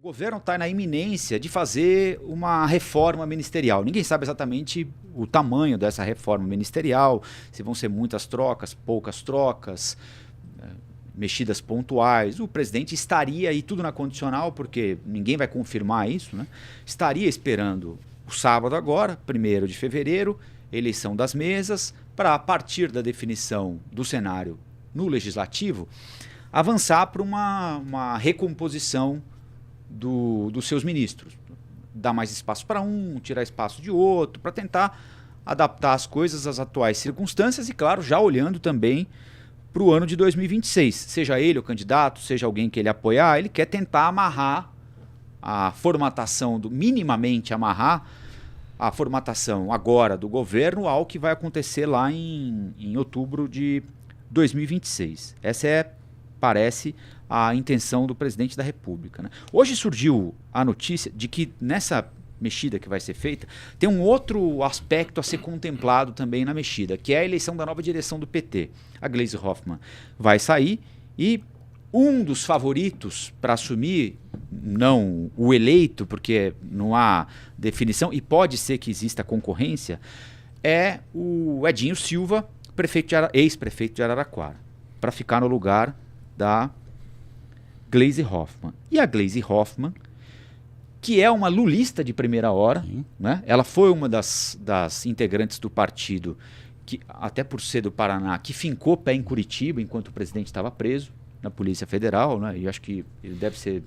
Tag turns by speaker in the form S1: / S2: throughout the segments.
S1: O governo está na iminência de fazer uma reforma ministerial. Ninguém sabe exatamente o tamanho dessa reforma ministerial, se vão ser muitas trocas, poucas trocas, mexidas pontuais. O presidente estaria aí tudo na condicional, porque ninguém vai confirmar isso, né? Estaria esperando o sábado agora, 1º de fevereiro, eleição das mesas, para a partir da definição do cenário no legislativo, avançar para uma recomposição dos seus ministros. Dar mais espaço para um, tirar espaço de outro, para tentar adaptar as coisas às atuais circunstâncias e, claro, já olhando também para o ano de 2026. Seja ele o candidato, seja alguém que ele apoiar, ele quer tentar amarrar a formatação, minimamente amarrar a formatação agora do governo ao que vai acontecer lá em outubro de 2026. Essa é, parece, a intenção do presidente da República, né? Hoje surgiu a notícia de que nessa mexida que vai ser feita, tem um outro aspecto a ser contemplado também na mexida, que é a eleição da nova direção do PT. A Gleisi Hoffmann vai sair e um dos favoritos para assumir, não o eleito, porque não há definição e pode ser que exista concorrência, é o Edinho Silva, ex-prefeito de Araraquara, para ficar no lugar da Gleisi Hoffmann. E a Gleisi Hoffmann, que é uma lulista de primeira hora, né? Ela foi uma das integrantes do partido, que, até por ser do Paraná, que fincou pé em Curitiba enquanto o presidente estava preso na Polícia Federal, né? E acho que ele deve ser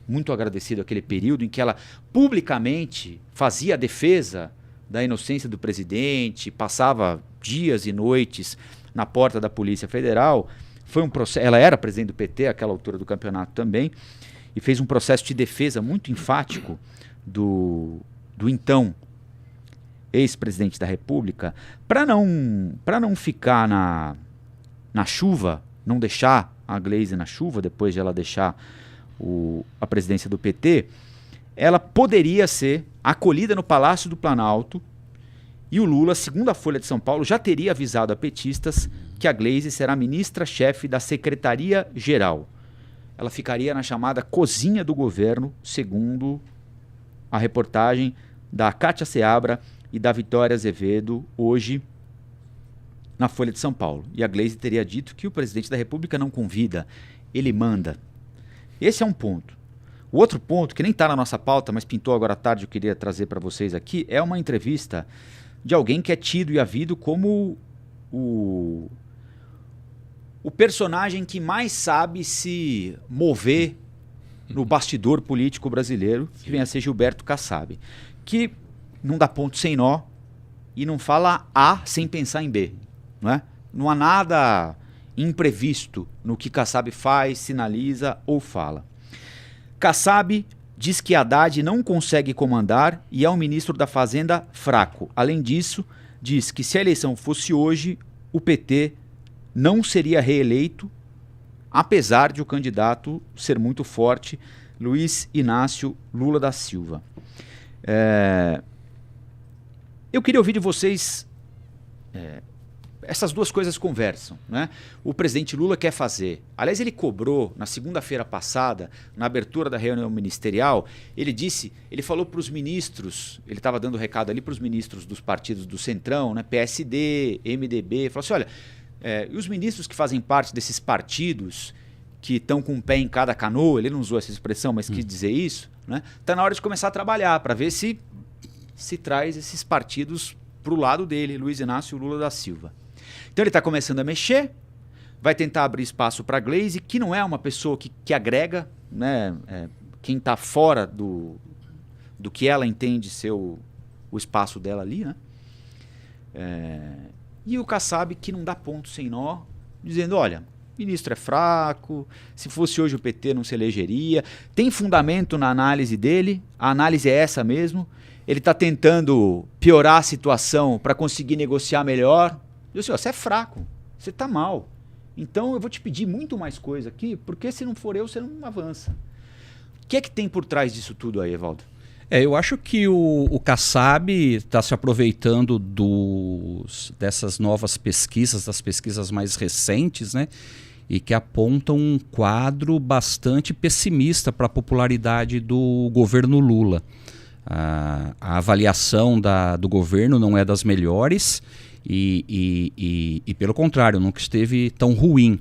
S1: muito agradecido àquele período em que ela publicamente fazia a defesa da inocência do presidente, passava dias e noites na porta da Polícia Federal. Foi um processo, ela era presidente do PT àquela altura do campeonato também, e fez um processo de defesa muito enfático do então ex-presidente da República, para não ficar na chuva, não deixar a Gleisi na chuva, depois de ela deixar a presidência do PT, ela poderia ser acolhida no Palácio do Planalto, e o Lula, segundo a Folha de São Paulo, já teria avisado a petistas que a Gleisi será ministra-chefe da Secretaria-Geral. Ela ficaria na chamada cozinha do governo, segundo a reportagem da Kátia Seabra e da Vitória Azevedo, hoje na Folha de São Paulo. E a Gleisi teria dito que o presidente da República não convida, ele manda. Esse é um ponto. O outro ponto, que nem está na nossa pauta, mas pintou agora à tarde, eu queria trazer para vocês aqui, é uma entrevista de alguém que é tido e havido como o personagem que mais sabe se mover no bastidor político brasileiro, que vem a ser Gilberto Kassab, que não dá ponto sem nó e não fala A sem pensar em B, não é? Não há nada imprevisto no que Kassab faz, sinaliza ou fala. Kassab diz que Haddad não consegue comandar e é um ministro da Fazenda fraco. Além disso, diz que se a eleição fosse hoje, o PT não seria reeleito, apesar de o candidato ser muito forte, Luiz Inácio Lula da Silva. Eu queria ouvir de vocês, essas duas coisas conversam, né? O presidente Lula quer fazer. Aliás, ele cobrou na segunda-feira passada, na abertura da reunião ministerial, ele falou para os ministros, ele estava dando recado ali para os ministros dos partidos do Centrão, né? PSD, MDB, falou assim, olha, e os ministros que fazem parte desses partidos que estão com um pé em cada canoa, ele não usou essa expressão, mas quis dizer isso, né? Tá na hora de começar a trabalhar para ver se traz esses partidos para o lado dele, Luiz Inácio Lula da Silva. Então ele está começando a mexer, vai tentar abrir espaço para a Gleisi, que não é uma pessoa que agrega, né? Quem está fora do que ela entende ser o espaço dela ali, né? E o Kassab, que não dá ponto sem nó, dizendo, olha, o ministro é fraco, se fosse hoje o PT não se elegeria, tem fundamento na análise dele, a análise é essa mesmo, ele está tentando piorar a situação para conseguir negociar melhor. Eu disse, você é fraco, você está mal, então eu vou te pedir muito mais coisa aqui, porque se não for eu, você não avança. O que é que tem por trás disso tudo aí, Evaldo?
S2: Eu acho que o Kassab está se aproveitando dessas novas pesquisas, das pesquisas mais recentes, né? e que apontam um quadro bastante pessimista para a popularidade do governo Lula. A avaliação do governo não é das melhores e pelo contrário, nunca esteve tão ruim.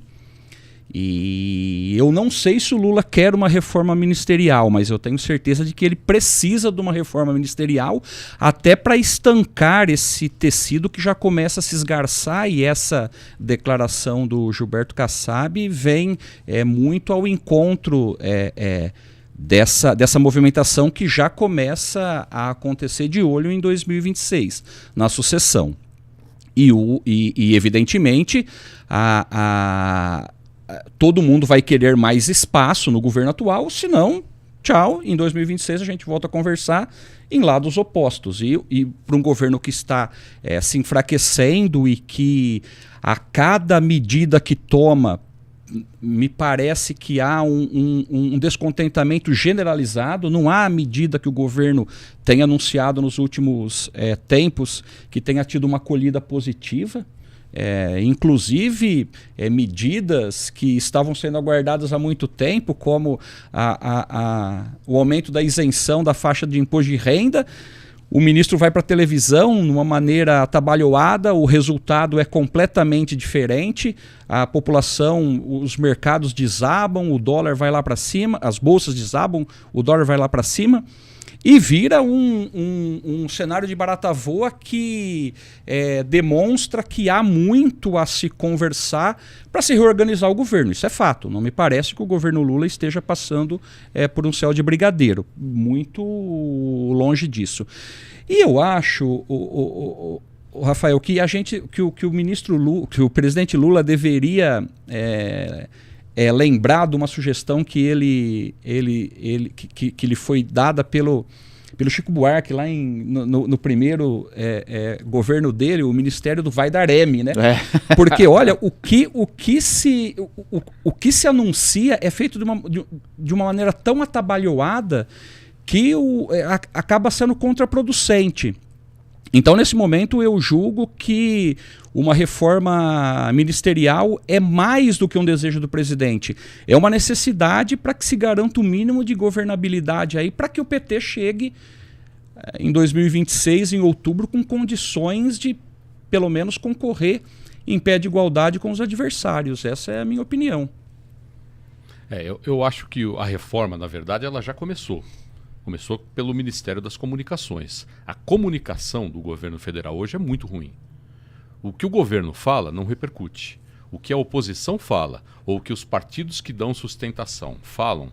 S2: E eu não sei se o Lula quer uma reforma ministerial, mas eu tenho certeza de que ele precisa de uma reforma ministerial até para estancar esse tecido que já começa a se esgarçar, e essa declaração do Gilberto Kassab vem muito ao encontro dessa movimentação que já começa a acontecer de olho em 2026, na sucessão. E evidentemente, todo mundo vai querer mais espaço no governo atual, senão, tchau, em 2026 a gente volta a conversar em lados opostos. E para um governo que está se enfraquecendo e que a cada medida que toma, me parece que há um descontentamento generalizado, não há medida que o governo tenha anunciado nos últimos tempos que tenha tido uma acolhida positiva. Inclusive medidas que estavam sendo aguardadas há muito tempo, como o aumento da isenção da faixa de imposto de renda. O ministro vai para a televisão de uma maneira atabalhoada, o resultado é completamente diferente, a população, os mercados desabam, o dólar vai lá para cima, as bolsas desabam, o dólar vai lá para cima. E vira um cenário de barata voa que demonstra que há muito a se conversar para se reorganizar o governo. Isso é fato. Não me parece que o governo Lula esteja passando por um céu de brigadeiro. Muito longe disso. E eu acho, Rafael, que o ministro Lula, que o presidente Lula deveria lembrar de uma sugestão que que lhe foi dada pelo Chico Buarque lá no primeiro governo dele, o Ministério do Vai dar M, né? Porque, olha, o que se anuncia é feito de uma maneira tão atabalhoada que acaba sendo contraproducente. Então, nesse momento, eu julgo que uma reforma ministerial é mais do que um desejo do presidente. É uma necessidade para que se garanta o mínimo de governabilidade aí, para que o PT chegue em 2026, em outubro, com condições de, pelo menos, concorrer em pé de igualdade com os adversários. Essa é a minha opinião.
S3: Eu acho que a reforma, na verdade, ela já começou. Começou pelo Ministério das Comunicações. A comunicação do governo federal hoje é muito ruim. O que o governo fala não repercute. O que a oposição fala, ou o que os partidos que dão sustentação falam,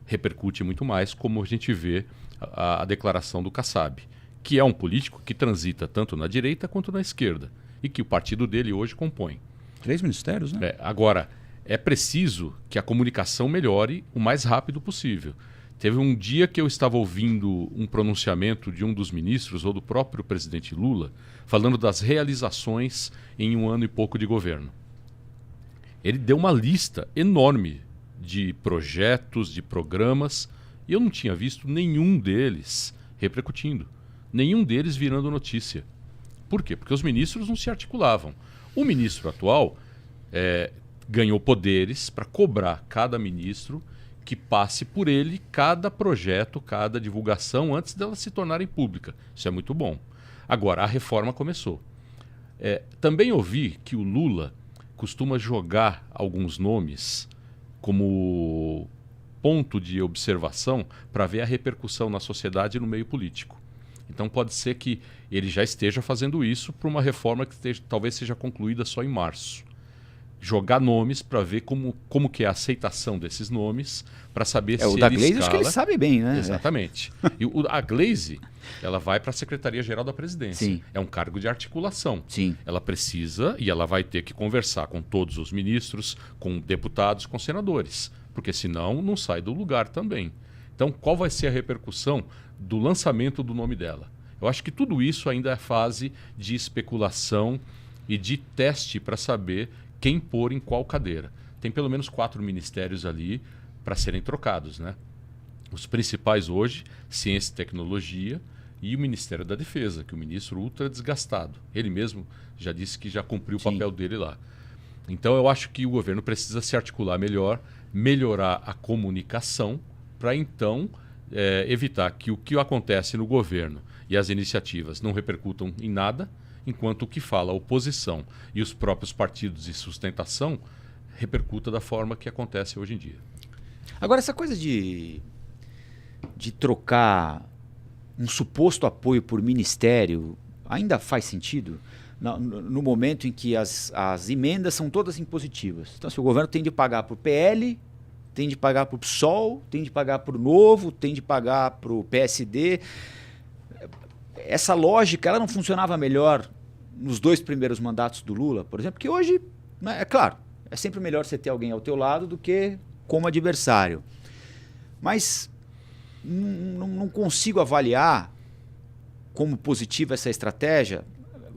S3: repercute muito mais, como a gente vê a declaração do Kassab, que é um político que transita tanto na direita quanto na esquerda, e que o partido dele hoje compõe.
S2: 3 ministérios, né?
S3: Agora, é preciso que a comunicação melhore o mais rápido possível. Teve um dia que eu estava ouvindo um pronunciamento de um dos ministros, ou do próprio presidente Lula, falando das realizações em 1 ano e pouco de governo. Ele deu uma lista enorme de projetos, de programas, e eu não tinha visto nenhum deles repercutindo, nenhum deles virando notícia. Por quê? Porque os ministros não se articulavam. O ministro atual ganhou poderes para cobrar cada ministro que passe por ele cada projeto, cada divulgação, antes delas se tornarem pública. Isso é muito bom. Agora, a reforma começou. Também ouvi que o Lula costuma jogar alguns nomes como ponto de observação para ver a repercussão na sociedade e no meio político. Então pode ser que ele já esteja fazendo isso para uma reforma que talvez seja concluída só em março. Jogar nomes para ver como que é a aceitação desses nomes, para saber se
S1: o da Glaze acho que ele sabe bem, né?
S3: Exatamente. E a Glaze, ela vai para a Secretaria-Geral da Presidência.
S1: Sim.
S3: É um cargo de articulação.
S1: Sim.
S3: Ela precisa e ela vai ter que conversar com todos os ministros, com deputados, com senadores, porque senão não sai do lugar também. Então, qual vai ser a repercussão do lançamento do nome dela? Eu acho que tudo isso ainda é fase de especulação e de teste para saber quem pôr em qual cadeira. Tem pelo menos 4 ministérios ali para serem trocados, né? Os principais hoje, Ciência e Tecnologia e o Ministério da Defesa, que o ministro ultra desgastado. Ele mesmo já disse que já cumpriu o papel dele lá. Então eu acho que o governo precisa se articular melhor, melhorar a comunicação para então evitar que o que acontece no governo e as iniciativas não repercutam em nada, enquanto o que fala a oposição e os próprios partidos de sustentação repercuta da forma que acontece hoje em dia.
S1: Agora, essa coisa de trocar um suposto apoio por ministério ainda faz sentido? No momento em que as emendas são todas impositivas. Então, se o governo tem de pagar para o PL, tem de pagar para o PSOL, tem de pagar para o Novo, tem de pagar para o PSD. Essa lógica ela não funcionava melhor nos 2 primeiros mandatos do Lula, por exemplo, porque hoje, né, é claro, é sempre melhor você ter alguém ao teu lado do que como adversário. Mas não consigo avaliar como positiva essa estratégia.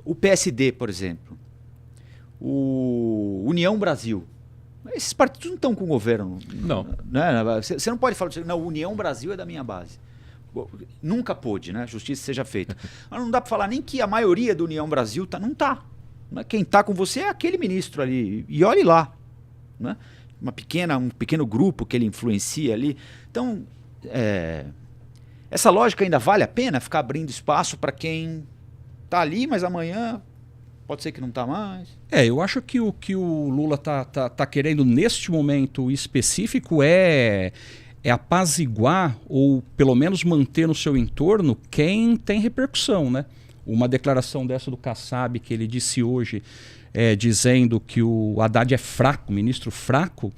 S1: O PSD, por exemplo, o União Brasil, esses partidos não estão com o governo.
S3: Não.
S1: Né? Você não pode falar, não, União Brasil é da minha base. Nunca pôde, né? Justiça seja feita. Mas não dá para falar nem que a maioria do União Brasil tá, não está. Quem está com você é aquele ministro ali. E olhe lá. Né? Um pequeno grupo que ele influencia ali. Então, essa lógica ainda vale a pena ficar abrindo espaço para quem está ali, mas amanhã pode ser que não está mais?
S2: Eu acho que o que o Lula tá querendo neste momento específico é apaziguar ou pelo menos manter no seu entorno quem tem repercussão, né? Uma declaração dessa do Kassab que ele disse hoje, dizendo que o Haddad é fraco, ministro fraco,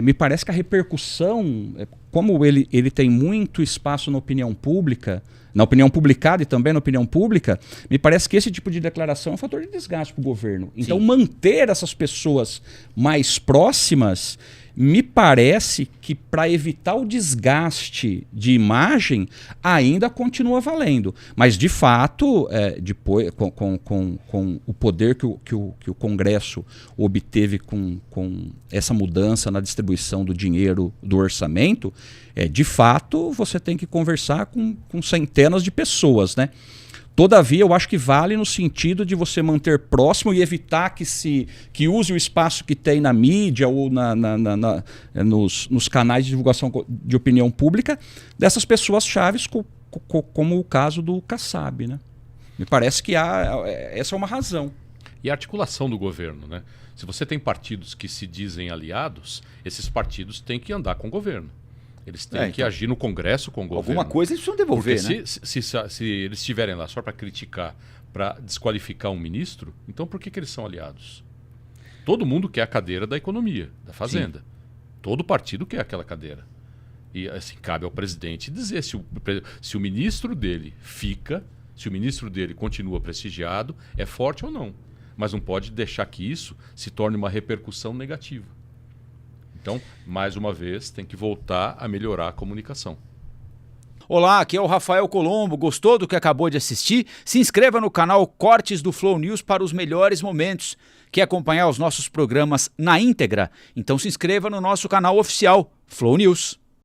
S2: me parece que a repercussão, como ele tem muito espaço na opinião pública, na opinião publicada e também na opinião pública, me parece que esse tipo de declaração é um fator de desgaste para o governo. Então, manter essas pessoas mais próximas, me parece que para evitar o desgaste de imagem, ainda continua valendo. Mas, de fato, depois, com o poder que o Congresso obteve com essa mudança na distribuição do dinheiro do orçamento, de fato, você tem que conversar com centenas de pessoas, né? Todavia, eu acho que vale no sentido de você manter próximo e evitar que use o espaço que tem na mídia ou nos canais de divulgação de opinião pública dessas pessoas chaves, como o caso do Kassab, né? Me parece que essa é uma razão.
S3: E a articulação do governo, né? Se você tem partidos que se dizem aliados, esses partidos têm que andar com o governo. Eles têm que agir no Congresso com o governo.
S1: Alguma coisa eles precisam devolver,
S3: porque
S1: né?
S3: Se eles estiverem lá só para criticar, para desqualificar um ministro, então por que eles são aliados? Todo mundo quer a cadeira da economia, da Fazenda. Sim. Todo partido quer aquela cadeira. E assim, cabe ao presidente dizer se o ministro dele fica, se o ministro dele continua prestigiado, é forte ou não. Mas não pode deixar que isso se torne uma repercussão negativa. Então, mais uma vez, tem que voltar a melhorar a comunicação.
S1: Olá, aqui é o Rafael Colombo. Gostou do que acabou de assistir? Se inscreva no canal Cortes do Flow News para os melhores momentos. Quer acompanhar os nossos programas na íntegra? Então se inscreva no nosso canal oficial, Flow News.